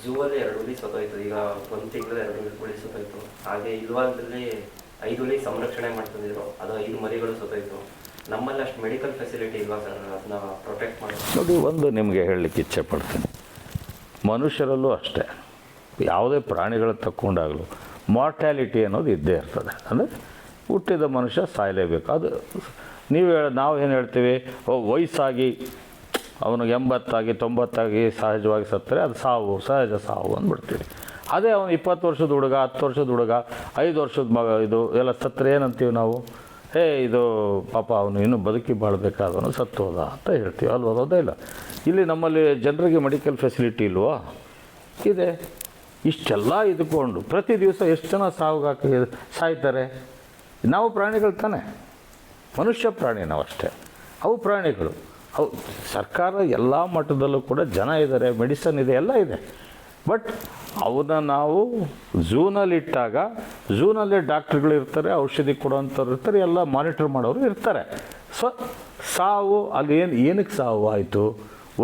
Zoo ಅಲ್ಲಿ 2 ಹುಲಿ ಸತ್ತೋಯ್ತು. ಈಗ 1 ತಿಂಗಳು 2 ಹುಲಿ ಸತ್ತೋಯ್ತು. ಹಾಗೆ ಇಲ್ವಾಲ್ದಲ್ಲಿ 5 ಹುಲಿ ಸಂರಕ್ಷಣೆ ಮಾಡ್ತಿದ್ರು, ಅದು 5 ಮರಿಗಳು ಸತ್ತೋಯ್ತು. ನಮ್ಮಲ್ಲಿ ಅಷ್ಟು ಮೆಡಿಕಲ್ ಫೆಸಿಲಿಟಿ ಇಲ್ವಾ ಸರ್ ಅದನ್ನ ಪ್ರೊಟೆಕ್ಟ್ ಮಾಡೋದು? ನೋಡಿ, ಒಂದು ನಿಮಗೆ ಹೇಳಲಿಕ್ಕೆ ಇಚ್ಛೆ ಪಡ್ತೀನಿ, ಮನುಷ್ಯರಲ್ಲೂ ಅಷ್ಟೇ, ಯಾವುದೇ ಪ್ರಾಣಿಗಳ ತಕ್ಕೊಂಡಾಗಲೂ ಮಾರ್ಟ್ಯಾಲಿಟಿ ಅನ್ನೋದು ಇದ್ದೇ ಇರ್ತದೆ. ಅಂದರೆ ಹುಟ್ಟಿದ ಮನುಷ್ಯ ಸಾಯಲೇಬೇಕು. ಅದು ನಾವು ಏನು ಹೇಳ್ತೀವಿ, ವಯಸ್ಸಾಗಿ ಅವನಿಗೆ 80 90 ಸಹಜವಾಗಿ ಸತ್ತರೆ ಅದು ಸಾವು, ಸಹಜ ಸಾವು ಅಂದ್ಬಿಡ್ತೀವಿ. ಅದೇ ಅವನು 20 ವರ್ಷದ ಹುಡುಗ, 10 ವರ್ಷದ ಹುಡುಗ, 5 ವರ್ಷದ ಮಗ ಇದು ಎಲ್ಲ ಸತ್ತರೆ ಏನಂತೀವಿ ನಾವು? ಇದು ಪಾಪ ಅವನು ಇನ್ನೂ ಬದುಕಿ ಬಾಳಬೇಕಾದವನು ಸತ್ತು ಹೋದ ಅಂತ ಹೇಳ್ತೀವಿ ಅಲ್ವ? ಅದೇ ಇಲ್ಲ. ಇಲ್ಲಿ ನಮ್ಮಲ್ಲಿ ಜನರಿಗೆ ಮೆಡಿಕಲ್ ಫೆಸಿಲಿಟಿ ಇಲ್ವಾ? ಇದೆ. ಇಷ್ಟೆಲ್ಲ ಇದ್ಕೊಂಡು ಪ್ರತಿ ದಿವಸ ಎಷ್ಟು ಜನ ಸಾಯ್ತಾರೆ. ನಾವು ಪ್ರಾಣಿಗಳು ತಾನೆ, ಮನುಷ್ಯ ಪ್ರಾಣಿ ನಾವು ಅಷ್ಟೇ, ಅವು ಪ್ರಾಣಿಗಳು. ಅವು ಸರ್ಕಾರ ಎಲ್ಲ ಮಟ್ಟದಲ್ಲೂ ಕೂಡ ಜನ ಇದ್ದಾರೆ, ಮೆಡಿಸನ್ ಇದೆ, ಎಲ್ಲ ಇದೆ. ಬಟ್ ಅವನ್ನ ನಾವು ಝೂನಲ್ಲಿಟ್ಟಾಗ ಝೂನಲ್ಲೇ ಡಾಕ್ಟ್ರುಗಳು ಇರ್ತಾರೆ, ಔಷಧಿ ಕೊಡೋವಂಥವ್ರು ಇರ್ತಾರೆ, ಎಲ್ಲ ಮಾನಿಟರ್ ಮಾಡೋರು ಇರ್ತಾರೆ. ಸೊ ಸಾವು ಅಲ್ಲಿ ಏನಕ್ಕೆ ಸಾವು ಆಯಿತು?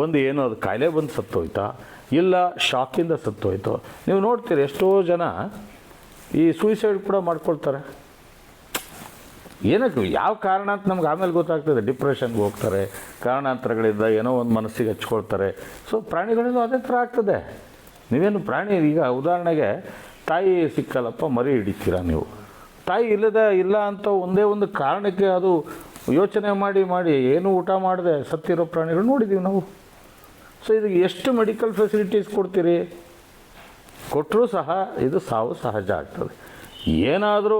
ಒಂದು ಏನೋ ಅದು ಕಾಯಿಲೆ ಬಂದು ಸತ್ತೋಯ್ತಾ, ಇಲ್ಲ ಶಾಕಿಂದ ಸತ್ತೋಯ್ತು? ನೀವು ನೋಡ್ತೀರಿ ಎಷ್ಟೋ ಜನ ಈ ಸೂಯಿಸೈಡ್ ಕೂಡ ಮಾಡ್ಕೊಳ್ತಾರೆ. ಏನಕ್ಕೆ, ಯಾವ ಕಾರಣ ಅಂತ ನಮ್ಗೆ ಆಮೇಲೆ ಗೊತ್ತಾಗ್ತದೆ. ಡಿಪ್ರೆಷನ್ಗೆ ಹೋಗ್ತಾರೆ, ಕಾರಣಾಂತರಗಳಿಂದ ಏನೋ ಒಂದು ಮನಸ್ಸಿಗೆ ಹಚ್ಕೊಳ್ತಾರೆ. ಸೊ ಪ್ರಾಣಿಗಳಲ್ಲೂ ಅದೇ ಥರ ಆಗ್ತದೆ. ನೀವೇನು ಪ್ರಾಣಿ, ಈಗ ಉದಾಹರಣೆಗೆ ತಾಯಿ ಸಿಕ್ಕಲ್ಲಪ್ಪ ಮರಿ ಹಿಡಿತೀರ ನೀವು. ತಾಯಿ ಇಲ್ಲ ಅಂತ ಒಂದೇ ಒಂದು ಕಾರಣಕ್ಕೆ ಅದು ಯೋಚನೆ ಮಾಡಿ ಏನು ಊಟ ಮಾಡದೆ ಸತ್ತಿರೋ ಪ್ರಾಣಿಗಳು ನೋಡಿದ್ದೀವಿ ನಾವು. ಸೊ ಇದು ಎಷ್ಟು ಮೆಡಿಕಲ್ ಫೆಸಿಲಿಟೀಸ್ ಕೊಡ್ತೀರಿ? ಕೊಟ್ಟರೂ ಸಹ ಇದು ಸಾವು ಸಹಜ ಆಗ್ತದೆ. ಏನಾದರೂ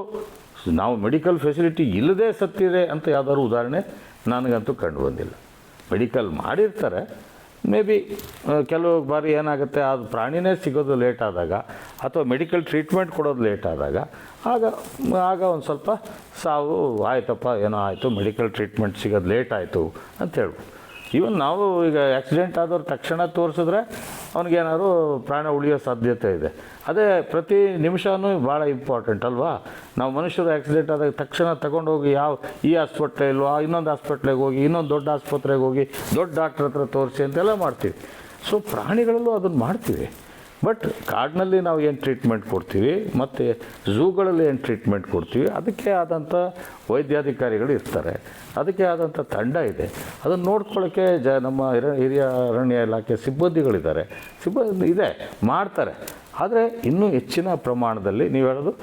ನಾವು ಮೆಡಿಕಲ್ ಫೆಸಿಲಿಟಿ ಇಲ್ಲದೆ ಸತ್ತಿದೆ ಅಂತ ಯಾವುದಾದ್ರು ಉದಾಹರಣೆ ನನಗಂತೂ ಕಂಡು ಬಂದಿಲ್ಲ. ಮೆಡಿಕಲ್ ಮಾಡಿರ್ತಾರೆ, ಮೇ ಬಿ ಕೆಲವು ಬಾರಿ ಏನಾಗುತ್ತೆ, ಅದು ಪ್ರಾಣಿನೇ ಸಿಗೋದು ಲೇಟ್ ಆದಾಗ ಅಥವಾ ಮೆಡಿಕಲ್ ಟ್ರೀಟ್ಮೆಂಟ್ ಕೊಡೋದು ಲೇಟ್ ಆದಾಗ ಆಗ ಒಂದು ಸ್ವಲ್ಪ ಸಾವು ಆಯ್ತಪ್ಪ, ಏನೋ ಆಯಿತು, ಮೆಡಿಕಲ್ ಟ್ರೀಟ್ಮೆಂಟ್ ಸಿಗೋದು ಲೇಟ್ ಆಯಿತು ಅಂತ ಹೇಳ್ಬೋದು. ಈವನ್ ನಾವು ಈಗ ಆಕ್ಸಿಡೆಂಟ್ ಆದವ್ರು ತಕ್ಷಣ ತೋರಿಸಿದ್ರೆ ಅವ್ನಿಗೇನಾದ್ರು ಪ್ರಾಣ ಉಳಿಯೋ ಸಾಧ್ಯತೆ ಇದೆ. ಅದೇ ಪ್ರತಿ ನಿಮಿಷವೂ ಭಾಳ ಇಂಪಾರ್ಟೆಂಟ್ ಅಲ್ವಾ? ನಾವು ಮನುಷ್ಯರು ಆಕ್ಸಿಡೆಂಟ್ ಆದಾಗ ತಕ್ಷಣ ತಗೊಂಡೋಗಿ ಈ ಹಾಸ್ಪಿಟ್ಲೆ ಇಲ್ವಾ, ಇನ್ನೊಂದು ಹಾಸ್ಪಿಟ್ಲಿಗೆ ಹೋಗಿ, ಇನ್ನೊಂದು ದೊಡ್ಡ ಆಸ್ಪತ್ರೆಗೆ ಹೋಗಿ, ದೊಡ್ಡ ಡಾಕ್ಟ್ರ್ ಹತ್ರ ತೋರಿಸಿ ಅಂತೆಲ್ಲ ಮಾಡ್ತೀವಿ. ಸೊ ಪ್ರಾಣಿಗಳಲ್ಲೂ ಅದನ್ನು ಮಾಡ್ತೀವಿ. ಬಟ್ ಕಾಡಿನಲ್ಲಿ ನಾವು ಏನು ಟ್ರೀಟ್ಮೆಂಟ್ ಕೊಡ್ತೀವಿ ಮತ್ತು ಝೂಗಳಲ್ಲಿ ಏನು ಟ್ರೀಟ್ಮೆಂಟ್ ಕೊಡ್ತೀವಿ, ಅದಕ್ಕೆ ಆದಂಥ ವೈದ್ಯಾಧಿಕಾರಿಗಳು ಇರ್ತಾರೆ, ಅದಕ್ಕೆ ಆದಂಥ ತಂಡ ಇದೆ. ಅದನ್ನು ನೋಡ್ಕೊಳ್ಳೋಕ್ಕೆ ನಮ್ಮ ಹಿರಿಯ ಅರಣ್ಯ ಇಲಾಖೆ ಸಿಬ್ಬಂದಿಗಳಿದ್ದಾರೆ, ಸಿಬ್ಬಂದಿ ಇದೆ, ಮಾಡ್ತಾರೆ. ಆದರೆ ಇನ್ನೂ ಹೆಚ್ಚಿನ ಪ್ರಮಾಣದಲ್ಲಿ ನೀವು ಹೇಳೋದು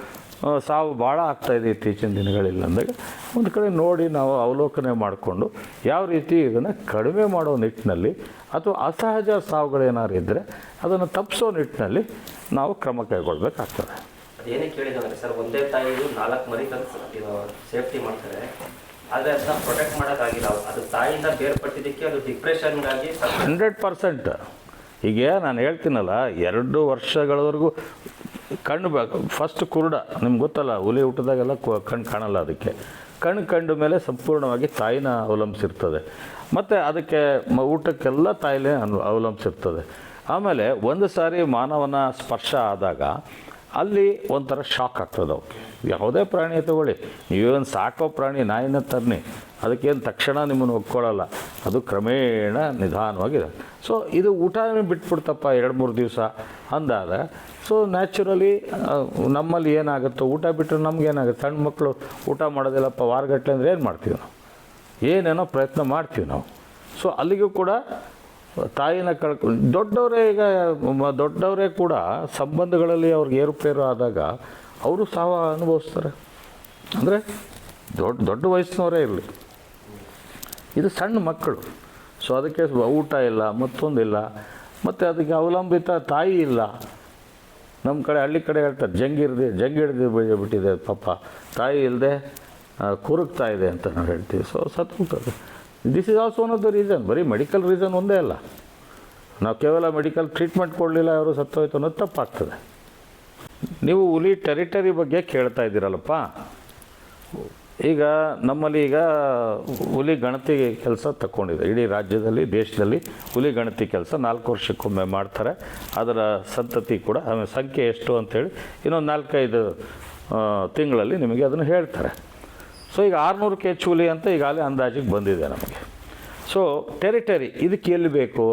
ಸಾವು ಭಾಳ ಆಗ್ತಾಯಿದೆ ಇತ್ತೀಚಿನ ದಿನಗಳಿಲ್ಲ ಅಂದಾಗ ಒಂದು ಕಡೆ ನೋಡಿ ನಾವು ಅವಲೋಕನೆ ಮಾಡಿಕೊಂಡು ಯಾವ ರೀತಿ ಇದನ್ನು ಕಡಿಮೆ ಮಾಡೋ ನಿಟ್ಟಿನಲ್ಲಿ ಅಥವಾ ಅಸಹಜ ಸಾವುಗಳೇನಾದ್ರು ಇದ್ದರೆ ಅದನ್ನು ತಪ್ಪಿಸೋ ನಿಟ್ಟಿನಲ್ಲಿ ನಾವು ಕ್ರಮ ಕೈಗೊಳ್ಬೇಕಾಗ್ತದೆ. ಅದೇನೇ ಕೇಳಿದಂದ್ರೆ ಸರ್, ಒಂದೇ ತಾಯಿದು 4 ಮರಿ ತಂದು ಸೇಫ್ಟಿ ಮಾಡ್ತಾರೆ, ಆದರೆ ಅದನ್ನ ಪ್ರೊಟೆಕ್ಟ್ ಮಾಡೋಕ್ಕಾಗಿಲ್ಲ. ಅದು ತಾಯಿಯಿಂದ ಬೇರ್ಪಟ್ಟಿದ್ದಕ್ಕೆ ಅದು ಡಿಪ್ರೆಷನ್ಗಾಗಿ 100%. ಈಗ ನಾನು ಹೇಳ್ತೀನಲ್ಲ, 2 ವರ್ಷಗಳವರೆಗೂ ಕಣ್ಣು ಫಸ್ಟ್ ಕುರುಡ, ನಿಮ್ಗೆ ಗೊತ್ತಲ್ಲ, ಹುಲಿ ಹುಟ್ಟಿದಾಗೆಲ್ಲ ಕಣ್ಣು ಕಾಣಲ್ಲ. ಅದಕ್ಕೆ ಕಂಡು ಮೇಲೆ ಸಂಪೂರ್ಣವಾಗಿ ತಾಯಿನ ಅವಲಂಬಿಸಿರ್ತದೆ. ಮತ್ತು ಅದಕ್ಕೆ ಊಟಕ್ಕೆಲ್ಲ ತಾಯಿಲೇ ಅವಲಂಬಿಸಿರ್ತದೆ. ಆಮೇಲೆ ಒಂದು ಸಾರಿ ಮಾನವನ ಸ್ಪರ್ಶ ಆದಾಗ ಅಲ್ಲಿ ಒಂಥರ ಶಾಕ್ ಆಗ್ತದೆ ಅವಕ್ಕೆ. ಯಾವುದೇ ಪ್ರಾಣಿ ತಗೊಳ್ಳಿ, ನೀವೇನು ಸಾಕೋ ಪ್ರಾಣಿ ನಾಯಿನ ತರ್ನಿ, ಅದಕ್ಕೇನು ತಕ್ಷಣ ನಿಮ್ಮನ್ನು ಒಪ್ಕೊಳ್ಳಲ್ಲ, ಅದು ಕ್ರಮೇಣ ನಿಧಾನವಾಗಿದೆ. ಸೊ ಇದು ಊಟ ಬಿಟ್ಬಿಡ್ತಪ್ಪ 2-3 ದಿವಸ ಅಂದಾಗ, ಸೊ ನ್ಯಾಚುರಲಿ ನಮ್ಮಲ್ಲಿ ಏನಾಗುತ್ತೋ, ಊಟ ಬಿಟ್ಟರೆ ನಮಗೇನಾಗುತ್ತೆ, ಸಣ್ಣ ಮಕ್ಕಳು ಊಟ ಮಾಡೋದಿಲ್ಲಪ್ಪ ವಾರಗಟ್ಟಲೆ ಅಂದರೆ ಏನು ಮಾಡ್ತೀವಿ ನಾವು? ಏನೇನೋ ಪ್ರಯತ್ನ ಮಾಡ್ತೀವಿ ನಾವು. ಸೊ ಅಲ್ಲಿಗೂ ಕೂಡ ತಾಯಿನ ದೊಡ್ಡವರೇ ಕೂಡ ಸಂಬಂಧಗಳಲ್ಲಿ ಅವ್ರಿಗೆ ಏರುಪೇರು ಆದಾಗ ಅವರು ಸಾವು ಅನುಭವಿಸ್ತಾರೆ. ಅಂದರೆ ದೊಡ್ಡ ವಯಸ್ಸಿನವರೇ ಇರಲಿ, ಇದು ಸಣ್ಣ ಮಕ್ಕಳು. ಸೊ ಅದಕ್ಕೆ ಊಟ ಇಲ್ಲ, ಮತ್ತೊಂದಿಲ್ಲ, ಮತ್ತು ಅದಕ್ಕೆ ಅವಲಂಬಿತ ತಾಯಿ ಇಲ್ಲ. ನಮ್ಮ ಕಡೆ ಹಳ್ಳಿ ಕಡೆ ಹೇಳ್ತಾರೆ, ಜಂಗ್ ಹಿಡಿದು ಬಿಟ್ಟಿದೆ ಪಾಪ, ತಾಯಿ ಇಲ್ಲದೆ ಕುರುಕ್ತಾ ಇದೆ ಅಂತ ನಾವು ಹೇಳ್ತೀವಿ. ಸೊ ಸತ್ತೋಗ್ತದೆ. This is also one of the reason. ಬರೀ ಮೆಡಿಕಲ್ ರೀಸನ್ ಒಂದೇ ಅಲ್ಲ, ನಾವು ಕೇವಲ ಮೆಡಿಕಲ್ ಟ್ರೀಟ್ಮೆಂಟ್ ಕೊಡಲಿಲ್ಲ ಅವರು ಸತ್ತೋಯ್ತು ಅನ್ನೋದು ತಪ್ಪಾಗ್ತದೆ. ನೀವು ಹುಲಿ ಟೆರಿಟರಿ ಬಗ್ಗೆ ಕೇಳ್ತಾ ಇದ್ದೀರಲ್ಲಪ್ಪ, ಈಗ ನಮ್ಮಲ್ಲಿ ಹುಲಿ ಗಣತಿ ಕೆಲಸ ತಗೊಂಡಿದೆ. ಇಡೀ ರಾಜ್ಯದಲ್ಲಿ, ದೇಶದಲ್ಲಿ ಹುಲಿ ಗಣತಿ ಕೆಲಸ 4 ವರ್ಷಕ್ಕೊಮ್ಮೆ ಮಾಡ್ತಾರೆ. ಅದರ ಸಂತತಿ ಕೂಡ, ಸಂಖ್ಯೆ ಎಷ್ಟು ಅಂಥೇಳಿ ಇನ್ನೊಂದು 4-5 ತಿಂಗಳಲ್ಲಿ ನಿಮಗೆ ಅದನ್ನು ಹೇಳ್ತಾರೆ. ಸೊ ಈಗ 600ಕ್ಕೆ ಹೆಚ್ಚು ಹುಲಿ ಅಂತ ಈಗಾಗಲೇ ಅಂದಾಜಿಗೆ ಬಂದಿದೆ ನಮಗೆ. ಸೊ ಟೆರಿಟರಿ ಇದಕ್ಕೆ ಎಲ್ಲಿ ಬೇಕು?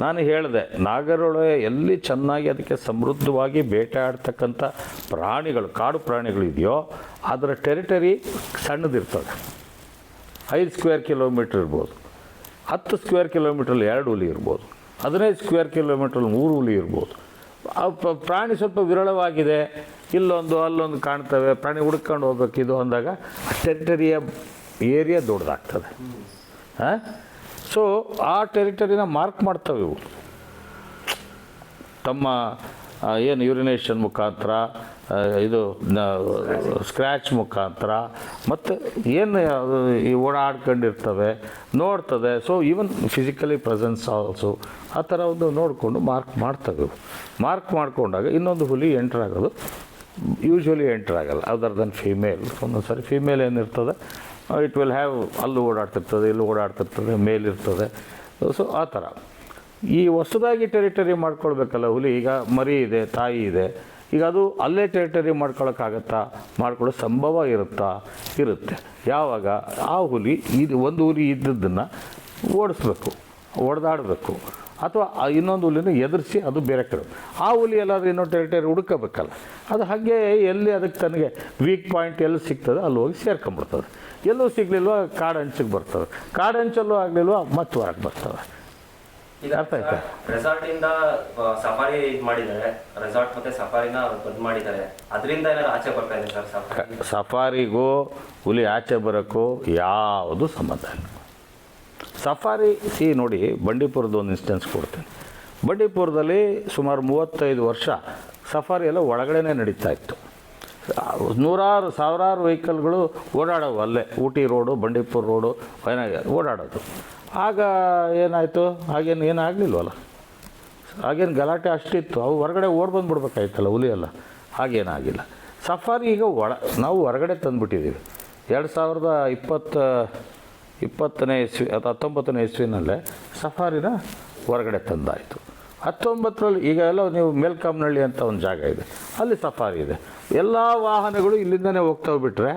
ನಾನು ಹೇಳಿದೆ, ನಾಗರಹೊಳೆ ಎಲ್ಲಿ ಚೆನ್ನಾಗಿ ಅದಕ್ಕೆ ಸಮೃದ್ಧವಾಗಿ ಬೇಟೆ ಆಡ್ತಕ್ಕಂಥ ಪ್ರಾಣಿಗಳು, ಕಾಡು ಪ್ರಾಣಿಗಳಿದೆಯೋ ಅದರ ಟೆರಿಟರಿ ಸಣ್ಣದಿರ್ತದೆ. 5 ಸ್ಕ್ವೇರ್ ಕಿಲೋಮೀಟ್ರ್ ಇರ್ಬೋದು, 10 ಸ್ಕ್ವೇರ್ ಕಿಲೋಮೀಟ್ರಲ್ಲಿ 2 ಹುಲಿ ಇರ್ಬೋದು, 15 ಸ್ಕ್ವೇರ್ ಕಿಲೋಮೀಟ್ರಲ್ಲಿ 3 ಹುಲಿ ಇರ್ಬೋದು. ಆ ಪ್ರಾಣಿ ಸ್ವಲ್ಪ ವಿರಳವಾಗಿದೆ, ಇಲ್ಲೊಂದು ಅಲ್ಲೊಂದು ಕಾಣ್ತವೆ, ಪ್ರಾಣಿ ಹುಡ್ಕೊಂಡು ಹೋಗ್ಬೇಕಿದು ಅಂದಾಗ ಆ ಟೆರಿಟರಿಯ ಏರಿಯಾ ದೊಡ್ಡದಾಗ್ತದೆ. ಹಾಂ, ಸೊ ಆ ಟೆರಿಟರಿನ ಮಾರ್ಕ್ ಮಾಡ್ತವೆ ಇವು ತಮ್ಮ ಏನು ಯೂರಿನೇಷನ್ ಮುಖಾಂತರ, ಇದು ಸ್ಕ್ರ್ಯಾಚ್ ಮುಖಾಂತರ, ಮತ್ತು ಏನು ಈ ಓಡಾಡ್ಕೊಂಡಿರ್ತವೆ ನೋಡ್ತದೆ. So even physically presence also ಆ ಥರ ಒಂದು ನೋಡಿಕೊಂಡು ಮಾರ್ಕ್ ಮಾಡ್ತವೆ ಇವು. ಮಾರ್ಕ್ ಮಾಡಿಕೊಂಡಾಗ ಇನ್ನೊಂದು ಹುಲಿ ಎಂಟ್ರ್ ಆಗೋದು ಯೂಶ್ವಲಿ ಎಂಟ್ರ್ ಆಗಲ್ಲ, ಅದರ್ ದನ್ ಫೀಮೇಲ್. ಒಂದೊಂದು ಸಾರಿ ಫೀಮೇಲ್ ಏನಿರ್ತದೆ ಇಟ್ ವಿಲ್ ಹ್ಯಾವ್ ಅಲ್ಲೂ ಓಡಾಡ್ತಿರ್ತದೆ, ಇಲ್ಲೂ ಓಡಾಡ್ತಿರ್ತದೆ, ಮೇಲಿರ್ತದೆ. ಸೊ ಆ ಥರ ಈ ಹೊಸದಾಗಿ ಟೆರಿಟರಿ ಮಾಡ್ಕೊಳ್ಬೇಕಲ್ಲ ಹುಲಿ. ಈಗ ಮರಿ ಇದೆ, ತಾಯಿ ಇದೆ, ಈಗ ಅದು ಅಲ್ಲೇ ಟೆರಿಟರಿ ಮಾಡ್ಕೊಳಕ್ಕಾಗತ್ತಾ? ಮಾಡ್ಕೊಳ್ಳೋ ಸಂಭವ ಇರುತ್ತೆ. ಯಾವಾಗ ಆ ಹುಲಿ ಒಂದು ಹುಲಿ ಇದ್ದದ್ದನ್ನು ಓಡಿಸ್ಬೇಕು, ಹೊಡೆದಾಡಬೇಕು, ಅಥವಾ ಇನ್ನೊಂದು ಹುಲಿನ ಎದುರಿಸಿ ಅದು ಬೇರೆ ಕಡೆ ಆ ಹುಲಿ ಎಲ್ಲಾದರೂ ಇನ್ನೊಂದು ಟೆರಿಟರಿ ಹುಡುಕಬೇಕಲ್ಲ. ಅದು ಹಾಗೆ ಎಲ್ಲಿ ಅದಕ್ಕೆ ತನಗೆ ವೀಕ್ ಪಾಯಿಂಟ್ ಎಲ್ಲಿ ಸಿಗ್ತದೆ ಅಲ್ಲಿ ಹೋಗಿ ಸೇರ್ಕೊಂಡ್ಬಿಡ್ತದೆ. ಎಲ್ಲೂ ಸಿಗಲಿಲ್ವ ಕಾಡಂಚಿಗೆ ಬರ್ತವೆ, ಕಾಡಂಚಲ್ಲೂ ಆಗಲಿಲ್ವ ಮತ್ತೆ ಹೊರಗೆ ಬರ್ತವೆ. ಈಗ ಅರ್ಥ ಆಯ್ತಾ? ರೆಸಾರ್ಟಿಂದ ಸಫಾರಿ ಇದು ಮಾಡಿದ್ದಾರೆ, ರೆಸಾರ್ಟ್ ಮತ್ತೆ ಸಫಾರಿನ ಬಂದ್ ಮಾಡಿದ್ದಾರೆ, ಅದರಿಂದ ಏನಾದ್ರು ಆಚೆ ಬರ್ತಾ ಇದೆ ಸರ್ ಸಫಾರಿ? ಸಫಾರಿಗೂ ಹುಲಿ ಆಚೆ ಬರೋಕ್ಕೂ ಯಾವುದು ಸಂಬಂಧ ಇಲ್ಲ. ಸಫಾರಿ ನೋಡಿ, ಬಂಡೀಪುರದ ಒಂದು ಇನ್ಸ್ಟೆನ್ಸ್ ಕೊಡ್ತೀನಿ. ಬಂಡೀಪುರದಲ್ಲಿ ಸುಮಾರು 35 ವರ್ಷ ಸಫಾರಿ ಎಲ್ಲ ಒಳಗಡೆನೇ ನಡೀತಾ ಇತ್ತು. ನೂರಾರು ಸಾವಿರಾರು ವೆಹಿಕಲ್ಗಳು ಓಡಾಡೋವು ಅಲ್ಲೇ, ಊಟಿ ರೋಡು, ಬಂಡೀಪುರ ರೋಡು, ಓಡಾಡೋದು. ಆಗ ಏನಾಯಿತು, ಏನಾಗಲಿಲ್ವಲ್ಲ, ಹಾಗೇನು ಗಲಾಟೆ ಅಷ್ಟಿತ್ತು, ಅವು ಹೊರಗಡೆ ಬಂದುಬಿಡ್ಬೇಕಾಯ್ತಲ್ಲ ಹುಲಿ ಎಲ್ಲ. ಹಾಗೇನಾಗಿಲ್ಲ. ಸಫಾರಿ ಈಗ ನಾವು ಹೊರಗಡೆ ತಂದುಬಿಟ್ಟಿದ್ದೀವಿ. 2020ನೇ ಇಸ್ವಿ ಅಥವಾ 19ನೇ ಇಸ್ವಿನಲ್ಲೇ ಸಫಾರಿನ ಹೊರಗಡೆ ತಂದಾಯಿತು. 19ರಲ್ಲಿ ಈಗ ಎಲ್ಲ ನೀವು ಮೇಲ್ಕಾಮನಹಳ್ಳಿ ಅಂತ ಒಂದು ಜಾಗ ಇದೆ, ಅಲ್ಲಿ ಸಫಾರಿ ಇದೆ. ಎಲ್ಲ ವಾಹನಗಳು ಇಲ್ಲಿಂದನೇ ಹೋಗ್ತಾವೆ, ಬಿಟ್ಟರೆ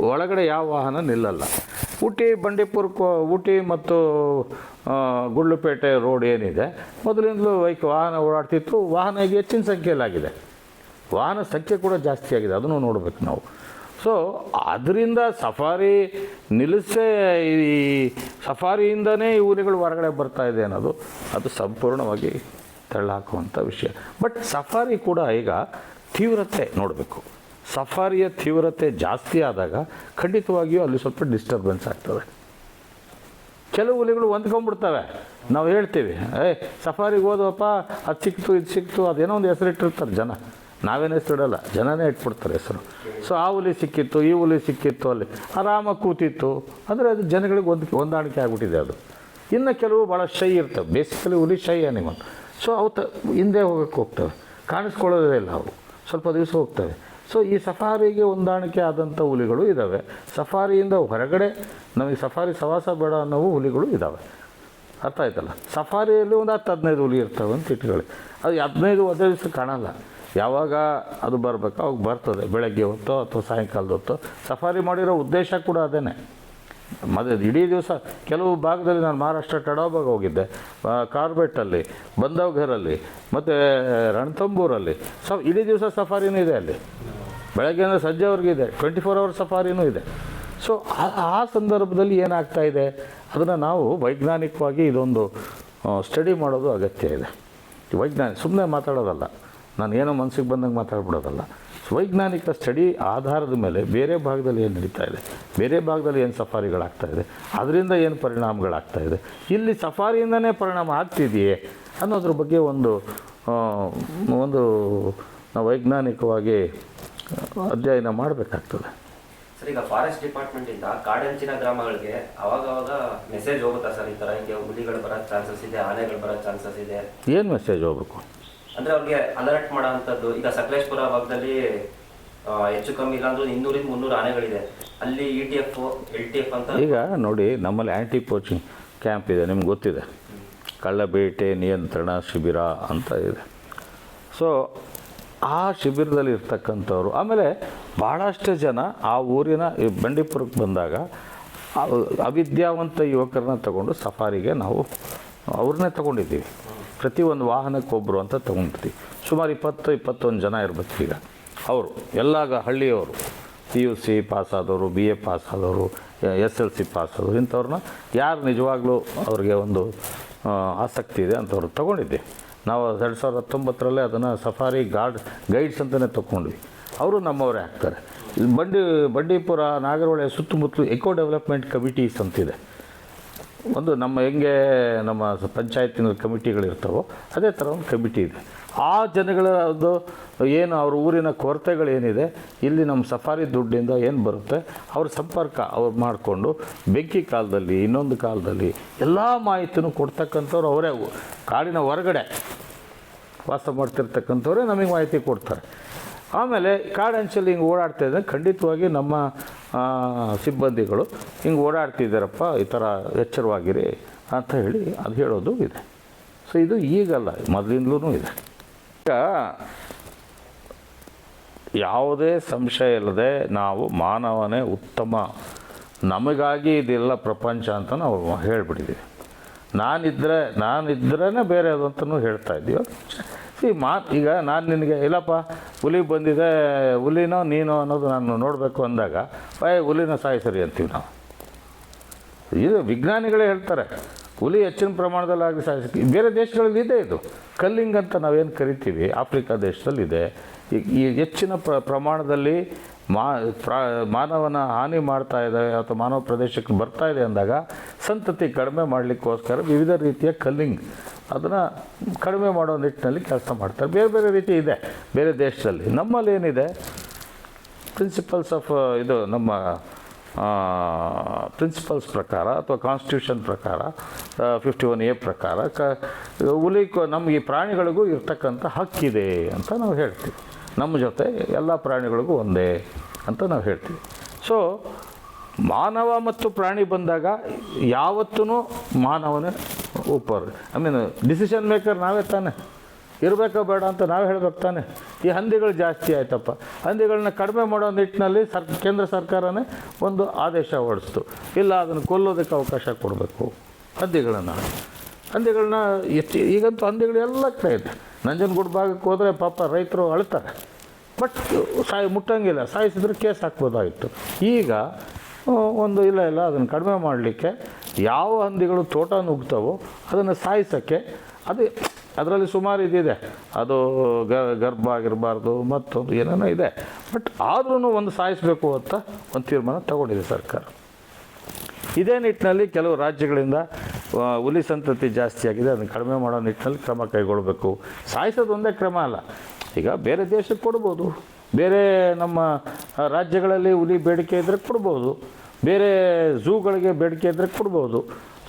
ಒಳಗಡೆ ಯಾವ ವಾಹನ ನಿಲ್ಲಲ್ಲ. ಊಟಿ ಮತ್ತು ಗುಂಡ್ಲುಪೇಟೆ ರೋಡ್ ಏನಿದೆ, ಮೊದಲಿಂದಲೂ ವಾಹನ ಓಡಾಡ್ತಿತ್ತು. ವಾಹನ ಈಗ ಹೆಚ್ಚಿನ ಸಂಖ್ಯೆಯಲ್ಲಾಗಿದೆ, ವಾಹನ ಸಂಖ್ಯೆ ಕೂಡ ಜಾಸ್ತಿ ಆಗಿದೆ, ಅದನ್ನು ನೋಡಬೇಕು ನಾವು. ಸೊ ಅದರಿಂದ ಸಫಾರಿ ನಿಲ್ಲಿಸೇ, ಈ ಸಫಾರಿಯಿಂದನೇ ಈ ಹುಲಿಗಳು ಹೊರಗಡೆ ಬರ್ತಾಯಿದೆ ಅನ್ನೋದು ಅದು ಸಂಪೂರ್ಣವಾಗಿ ತಳ್ಳಹಾಕುವಂಥ ವಿಷಯ. ಬಟ್ ಸಫಾರಿ ಕೂಡ ಈಗ ತೀವ್ರತೆ ನೋಡಬೇಕು. ಸಫಾರಿಯ ತೀವ್ರತೆ ಜಾಸ್ತಿ ಆದಾಗ ಖಂಡಿತವಾಗಿಯೂ ಅಲ್ಲಿ ಸ್ವಲ್ಪ ಡಿಸ್ಟರ್ಬೆನ್ಸ್ ಆಗ್ತದೆ. ಕೆಲವು ಹುಲಿಗಳು ಹೊಂದ್ಕೊಂಡ್ಬಿಡ್ತವೆ. ನಾವು ಹೇಳ್ತೀವಿ, ಸಫಾರಿಗೆ ಹೋದವಪ್ಪ, ಅದು ಸಿಕ್ತು, ಇದು ಸಿಕ್ತು, ಅದೇನೋ ಒಂದು ಹೆಸರಿಟ್ಟಿರ್ತಾರೆ ಜನ. ನಾವೇನು ಹೆಸರಿಡಲ್ಲ, ಜನನೇ ಇಟ್ಬಿಡ್ತಾರೆ ಹೆಸರು. ಸೊ ಆ ಹುಲಿ ಸಿಕ್ಕಿತ್ತು, ಈ ಹುಲಿ ಸಿಕ್ಕಿತ್ತು, ಅಲ್ಲಿ ಆರಾಮಾಗಿ ಕೂತಿತ್ತು ಅಂದರೆ ಅದು ಜನಗಳಿಗೆ ಹೊಂದಾಣಿಕೆ ಆಗಿಬಿಟ್ಟಿದೆ ಅದು. ಇನ್ನು ಕೆಲವು ಭಾಳ ಶೈ ಇರ್ತವೆ, ಬೇಸಿಕಲಿ ಹುಲಿ ಶೈ ಅನಿಮಲ್. ಸೊ ಅವು ಹಿಂದೆ ಹೋಗ್ತವೆ, ಕಾಣಿಸ್ಕೊಳ್ಳೋದೇ ಇಲ್ಲ, ಅವು ಸ್ವಲ್ಪ ದಿವಸ ಹೋಗ್ತವೆ. ಸೊ ಈ ಸಫಾರಿಗೆ ಹೊಂದಾಣಿಕೆ ಆದಂಥ ಹುಲಿಗಳು ಇದ್ದಾವೆ. ಸಫಾರಿಯಿಂದ ಹೊರಗಡೆ ನಮಗೆ ಸಫಾರಿ ಸವಾಸ ಬೇಡ ಅನ್ನೋ ಹುಲಿಗಳು ಇದ್ದಾವೆ. ಅರ್ಥ ಆಯ್ತಲ್ಲ? ಸಫಾರಿಯಲ್ಲಿ ಒಂದು 10-15 ಹುಲಿ ಇರ್ತವೆ ಅಂತ ಇಟ್ಕೊಳ್ಳಿ. ಅದು 15 ಒಂದೇ ದಿವಸ ಕಾಣಲ್ಲ. ಯಾವಾಗ ಅದು ಬರಬೇಕು ಅವಾಗ ಬರ್ತದೆ, ಬೆಳಗ್ಗೆ ಹೊತ್ತೋ ಅಥವಾ ಸಾಯಂಕಾಲದ ಹೊತ್ತೋ. ಸಫಾರಿ ಮಾಡಿರೋ ಉದ್ದೇಶ ಕೂಡ ಅದೇ. ಇಡೀ ದಿವಸ ಕೆಲವು ಭಾಗದಲ್ಲಿ ನಾನು ಮಹಾರಾಷ್ಟ್ರ ಟಡಾಬಾಗ್ ಹೋಗಿದ್ದೆ, ಕಾರ್ಬೆಟ್ಟಲ್ಲಿ, ಬಂಧವ್ಘರಲ್ಲಿ, ಮತ್ತು ರಣಥಂಬೂರಲ್ಲಿ. ಇಡೀ ದಿವಸ ಸಫಾರಿನೂ ಇದೆ ಅಲ್ಲಿ, ಬೆಳಗ್ಗೆಯಿಂದ ಸಂಜೆವರೆಗೂ ಇದೆ, 24 ಅವರ್ ಸಫಾರಿನೂ ಇದೆ. ಸೊ ಆ ಸಂದರ್ಭದಲ್ಲಿ ಏನಾಗ್ತಾಯಿದೆ ಅದನ್ನು ನಾವು ವೈಜ್ಞಾನಿಕವಾಗಿ ಇದೊಂದು ಸ್ಟಡಿ ಮಾಡೋದು ಅಗತ್ಯ ಇದೆ. ಸುಮ್ಮನೆ ಮಾತಾಡೋದಲ್ಲ, ನಾನು ಏನೋ ಮನಸ್ಸಿಗೆ ಬಂದಂಗೆ ಮಾತಾಡ್ಬಿಡೋದಲ್ಲ. ವೈಜ್ಞಾನಿಕ ಸ್ಟಡಿ ಆಧಾರದ ಮೇಲೆ ಬೇರೆ ಭಾಗದಲ್ಲಿ ಏನು ನಡೀತಾ ಇದೆ, ಬೇರೆ ಭಾಗದಲ್ಲಿ ಏನು ಸಫಾರಿಗಳಾಗ್ತಾಯಿದೆ, ಅದರಿಂದ ಏನು ಪರಿಣಾಮಗಳಾಗ್ತಾಯಿದೆ, ಇಲ್ಲಿ ಸಫಾರಿಯಿಂದನೇ ಪರಿಣಾಮ ಆಗ್ತಿದೆಯೇ ಅನ್ನೋದ್ರ ಬಗ್ಗೆ ಒಂದು ನಾವು ವೈಜ್ಞಾನಿಕವಾಗಿ ಅಧ್ಯಯನ ಮಾಡಬೇಕಾಗ್ತದೆ. ಸರ್, ಈಗ ಫಾರೆಸ್ಟ್ ಡಿಪಾರ್ಟ್ಮೆಂಟಿಂದ ಕಾಡಂಚಿನ ಗ್ರಾಮಗಳಿಗೆ ಅವಾಗವಾಗ ಮೆಸೇಜ್ ಹೋಗುತ್ತಾ ಸರ್? ಈ ಥರ ಹಿಂಗೆ ಹುಲಿಗಳು ಬರೋ ಚಾನ್ಸಸ್ ಇದೆ, ಆನೆಗಳು ಬರೋ ಚಾನ್ಸಸ್ ಇದೆ. ಏನು ಮೆಸೇಜ್ ಹೋಗ್ಬೇಕು ಅಂದರೆ ಅವ್ರಿಗೆ ಅಲರ್ಟ್ ಮಾಡೋ ಅಂಥದ್ದು. ಈಗ ಸಕಲೇಶ್ಪುರ ಭಾಗದಲ್ಲಿ ಹೆಚ್ಚು ಕಮ್ಮಿ ಇಲ್ಲ ಅಂದ್ರೆ 200-300 ಆನೆಗಳಿದೆ. ಅಲ್ಲಿ ETF, LTF ಅಂತ. ಈಗ ನೋಡಿ, ನಮ್ಮಲ್ಲಿ ಆ್ಯಂಟಿ ಪೋಚಿಂಗ್ ಕ್ಯಾಂಪ್ ಇದೆ, ನಿಮ್ಗೆ ಗೊತ್ತಿದೆ. ಕಳ್ಳಬೇಟೆ ನಿಯಂತ್ರಣ ಶಿಬಿರ ಅಂತ ಇದೆ. ಸೊ ಆ ಶಿಬಿರದಲ್ಲಿ ಇರ್ತಕ್ಕಂಥವ್ರು, ಆಮೇಲೆ ಭಾಳಷ್ಟು ಜನ ಆ ಊರಿನ ಬಂಡೀಪುರಕ್ಕೆ ಬಂದಾಗ ಅವಿದ್ಯಾವಂತ ಯುವಕರನ್ನ ತಗೊಂಡು ಸಫಾರಿಗೆ ನಾವು ಅವ್ರನ್ನೇ ತಗೊಂಡಿದ್ದೀವಿ. ಪ್ರತಿಯೊಂದು ವಾಹನಕ್ಕೆ ಒಬ್ಬರು ಅಂತ ತೊಗೊಂಡ್ಬಿಡ್ತೀವಿ. ಸುಮಾರು 20-21 ಜನ ಇರಬೇಕು ಈಗ. ಅವರು ಎಲ್ಲ ಹಳ್ಳಿಯವರು, PUC ಪಾಸ್ ಆದವರು, BA ಪಾಸ್ ಆದವರು, SLC ಪಾಸ್ ಆದವರು, ಇಂಥವ್ರನ್ನ ಯಾರು ನಿಜವಾಗ್ಲೂ ಅವ್ರಿಗೆ ಒಂದು ಆಸಕ್ತಿ ಇದೆ ಅಂಥವ್ರು ತೊಗೊಂಡಿದ್ದೆ. ನಾವು 2019 ಅದನ್ನು ಸಫಾರಿ ಗೈಡ್ಸ್ ಅಂತಲೇ ತೊಗೊಂಡ್ವಿ. ಅವರು ನಮ್ಮವರೇ ಆಗ್ತಾರೆ. ಬಂಡೀಪುರ, ನಾಗರಹೊಳೆ ಸುತ್ತಮುತ್ತಲು ಎಕೋ ಡೆವಲಪ್ಮೆಂಟ್ ಕಮಿಟೀಸ್ ಅಂತಿದೆ. ಒಂದು ಹೆಂಗೆ ನಮ್ಮ ಪಂಚಾಯತಿನ ಕಮಿಟಿಗಳಿರ್ತಾವೋ ಅದೇ ಥರ ಒಂದು ಕಮಿಟಿ ಇದೆ. ಆ ಜನಗಳದ್ದು ಏನು ಅವ್ರ ಊರಿನ ಕೊರತೆಗಳೇನಿದೆ, ಇಲ್ಲಿ ನಮ್ಮ ಸಫಾರಿ ದುಡ್ಡಿಂದ ಏನು ಬರುತ್ತೆ ಅವ್ರ ಸಂಪರ್ಕ ಅವ್ರು ಮಾಡಿಕೊಂಡು ಬೆಂಕಿ ಕಾಲದಲ್ಲಿ, ಇನ್ನೊಂದು ಕಾಲದಲ್ಲಿ ಎಲ್ಲ ಮಾಹಿತಿನೂ ಕೊಡ್ತಕ್ಕಂಥವ್ರು ಅವರೇ. ಕಾಡಿನ ಹೊರಗಡೆ ವಾಸ ಮಾಡ್ತಿರ್ತಕ್ಕಂಥವ್ರೆ ನಮಗೆ ಮಾಹಿತಿ ಕೊಡ್ತಾರೆ. ಆಮೇಲೆ ಕಾಡಂಚಲ್ಲಿ ಹಿಂಗೆ ಓಡಾಡ್ತಾಯಿದ್ರೆ ಖಂಡಿತವಾಗಿ ನಮ್ಮ ಸಿಬ್ಬಂದಿಗಳು ಹಿಂಗೆ ಓಡಾಡ್ತಿದ್ದಾರಪ್ಪ, ಈ ಥರ ಎಚ್ಚರವಾಗಿರಿ ಅಂತ ಹೇಳಿ ಅದು ಹೇಳೋದು ಇದೆ. ಸೊ ಇದು ಈಗಲ್ಲ, ಮೊದಲಿಂದಲೂ ಇದೆ. ಈಗ ಯಾವುದೇ ಸಂಶಯ ಇಲ್ಲದೆ ನಾವು ಮಾನವನೇ ಉತ್ತಮ, ನಮಗಾಗಿ ಇದೆಲ್ಲ ಪ್ರಪಂಚ ಅಂತ ನಾವು ಹೇಳಿಬಿಟ್ಟಿದ್ದೀವಿ. ನಾನಿದ್ರೇ ಬೇರೆ ಅದು ಅಂತಲೂ ಹೇಳ್ತಾ ಇದ್ದೀವಿ. ಈಗ ನಾನು ನಿನಗೆ ಇಲ್ಲಪ್ಪ ಹುಲಿ ಬಂದಿದೆ, ಹುಲಿನೋ ನೀನೋ ಅನ್ನೋದು ನಾನು ನೋಡಬೇಕು ಅಂದಾಗ ಹುಲಿನ ಸಾಯಿಸರಿ ಅಂತೀವಿ ನಾವು. ಇದು ವಿಜ್ಞಾನಿಗಳೇ ಹೇಳ್ತಾರೆ, ಹುಲಿ ಹೆಚ್ಚಿನ ಪ್ರಮಾಣದಲ್ಲಿ ಆಗಿ ಸಾಯಿಸಿ. ಬೇರೆ ದೇಶಗಳಲ್ಲಿ ಇದೆ ಇದು ಕಲ್ಲಿಂಗ್ ಅಂತ ನಾವೇನು ಕರಿತೀವಿ, ಆಫ್ರಿಕಾ ದೇಶದಲ್ಲಿದೆ. ಈ ಹೆಚ್ಚಿನ ಪ್ರಮಾಣದಲ್ಲಿ ಮಾನವನ ಹಾನಿ ಮಾಡ್ತಾ ಇದೆ ಅಥವಾ ಮಾನವ ಪ್ರದೇಶಕ್ಕೆ ಬರ್ತಾ ಇದೆ ಅಂದಾಗ ಸಂತತಿ ಕಡಿಮೆ ಮಾಡಲಿಕ್ಕೋಸ್ಕರ ವಿವಿಧ ರೀತಿಯ ಕಲ್ಲಿಂಗ್ ಅದನ್ನು ಕಡಿಮೆ ಮಾಡೋ ನಿಟ್ಟಿನಲ್ಲಿ ಕೆಲಸ ಮಾಡ್ತಾರೆ. ಬೇರೆ ಬೇರೆ ರೀತಿ ಇದೆ ಬೇರೆ ದೇಶದಲ್ಲಿ. ನಮ್ಮಲ್ಲಿ ಏನಿದೆ ಪ್ರಿನ್ಸಿಪಲ್ಸ್ ಆಫ್ ಇದು ನಮ್ಮ ಪ್ರಿನ್ಸಿಪಲ್ಸ್ ಪ್ರಕಾರ ಅಥವಾ ಕಾನ್ಸ್ಟಿಟ್ಯೂಷನ್ ಪ್ರಕಾರ 51A ಪ್ರಕಾರ ಹುಲಿ ನಮಗೆ ಪ್ರಾಣಿಗಳಿಗೂ ಇರ್ತಕ್ಕಂಥ ಹಕ್ಕಿದೆ ಅಂತ ನಾವು ಹೇಳ್ತೀವಿ. ನಮ್ಮ ಜೊತೆ ಎಲ್ಲ ಪ್ರಾಣಿಗಳಿಗೂ ಒಂದೇ ಅಂತ ನಾವು ಹೇಳ್ತೀವಿ. ಸೊ ಮಾನವ ಮತ್ತು ಪ್ರಾಣಿ ಬಂದಾಗ ಯಾವತ್ತೂ ಮಾನವನೇ ಉಪ್ಪರ್. ಡಿಸಿಷನ್ ಮೇಕರ್ ನಾವೇ ತಾನೆ, ಇರಬೇಕಾ ಬೇಡ ಅಂತ ನಾವು ಹೇಳ್ಬೇಕು ತಾನೆ. ಈ ಹಂದಿಗಳು ಜಾಸ್ತಿ ಆಯ್ತಪ್ಪ, ಹಂದಿಗಳನ್ನ ಕಡಿಮೆ ಮಾಡೋ ನಿಟ್ಟಿನಲ್ಲಿ ಕೇಂದ್ರ ಸರ್ಕಾರನೇ ಒಂದು ಆದೇಶ ಹೊರಡಿಸ್ತು, ಇಲ್ಲ ಅದನ್ನು ಕೊಲ್ಲೋದಕ್ಕೆ ಅವಕಾಶ ಕೊಡಬೇಕು ಹಂದಿಗಳನ್ನ ಈಗಂತೂ ಹಂದಿಗಳು ಎಲ್ಲ ಕಡೆ ಇದೆ. ನಂಜನಗೂಡು ಭಾಗಕ್ಕೆ ಹೋದರೆ ಪಾಪ ರೈತರು ಅಳ್ತಾರೆ, ಬಟ್ ಮುಟ್ಟಂಗಿಲ್ಲ, ಸಾಯಿಸಿದ್ರೆ ಕೇಸ್ ಹಾಕ್ಬೋದಾಗಿತ್ತು. ಈಗ ಒಂದು ಇಲ್ಲ ಅದನ್ನು ಕಡಿಮೆ ಮಾಡಲಿಕ್ಕೆ ಯಾವ ಹಂದಿಗಳು ತೋಟ ನುಗ್ತಾವೋ ಅದನ್ನು ಸಾಯಿಸೋಕ್ಕೆ ಅದರಲ್ಲಿ ಸುಮಾರು ಇದಿದೆ. ಅದು ಗರ್ಭ ಆಗಿರಬಾರ್ದು, ಮತ್ತೊಂದು ಏನೇನೋ ಇದೆ. ಬಟ್ ಆದ್ರೂ ಒಂದು ಸಾಯಿಸಬೇಕು ಅಂತ ಒಂದು ತೀರ್ಮಾನ ತಗೊಂಡಿದೆ ಸರ್ಕಾರ. ಇದೇ ನಿಟ್ಟಿನಲ್ಲಿ ಕೆಲವು ರಾಜ್ಯಗಳಿಂದ ಹುಲಿ ಸಂತತಿ ಜಾಸ್ತಿ ಆಗಿದೆ, ಅದನ್ನು ಕಡಿಮೆ ಮಾಡೋ ನಿಟ್ಟಿನಲ್ಲಿ ಕ್ರಮ ಕೈಗೊಳ್ಳಬೇಕು. ಸಾಯಿಸೋದು ಒಂದೇ ಕ್ರಮ ಅಲ್ಲ. ಈಗ ಬೇರೆ ದೇಶಕ್ಕೆ ಕೊಡ್ಬೋದು, ಬೇರೆ ನಮ್ಮ ರಾಜ್ಯಗಳಲ್ಲಿ ಹುಲಿ ಬೇಡಿಕೆ ಇದ್ದರೆ ಕೊಡ್ಬೋದು, ಬೇರೆ ಝೂಗಳಿಗೆ ಬೇಡಿಕೆ ಇದ್ದರೆ ಕೊಡ್ಬೋದು.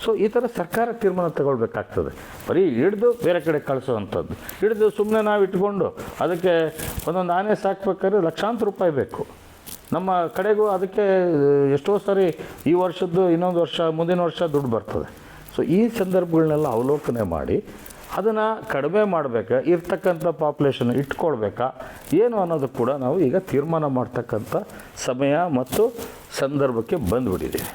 ಸೊ ಈ ಥರ ಸರ್ಕಾರ ತೀರ್ಮಾನ ತಗೊಳ್ಬೇಕಾಗ್ತದೆ. ಬರೀ ಹಿಡಿದು ಬೇರೆ ಕಡೆ ಕಳಿಸೋವಂಥದ್ದು, ಹಿಡಿದು ಸುಮ್ಮನೆ ನಾವು ಇಟ್ಕೊಂಡು ಅದಕ್ಕೆ ಒಂದೊಂದು ಆನೆ ಸಾಕಬೇಕಾದ್ರೆ ಲಕ್ಷಾಂತರ ರೂಪಾಯಿ ಬೇಕು. ನಮ್ಮ ಕಡೆಗೂ ಅದಕ್ಕೆ ಎಷ್ಟೋ ಸಾರಿ ಈ ವರ್ಷದ್ದು ಇನ್ನೊಂದು ವರ್ಷ ಮುಂದಿನ ವರ್ಷ ದುಡ್ಡು ಬರ್ತದೆ. ಸೊ ಈ ಸಂದರ್ಭಗಳನ್ನೆಲ್ಲ ಅವಲೋಕನೆ ಮಾಡಿ ಅದನ್ನು ಕಡಿಮೆ ಮಾಡಬೇಕಾ, ಇರ್ತಕ್ಕಂಥ ಪಾಪ್ಯುಲೇಷನ್ ಇಟ್ಕೊಳ್ಬೇಕಾ ಏನು ಅನ್ನೋದು ಕೂಡ ನಾವು ಈಗ ತೀರ್ಮಾನ ಮಾಡ್ತಕ್ಕಂಥ ಸಮಯ ಮತ್ತು ಸಂದರ್ಭಕ್ಕೆ ಬಂದುಬಿಟ್ಟಿದ್ದೀವಿ.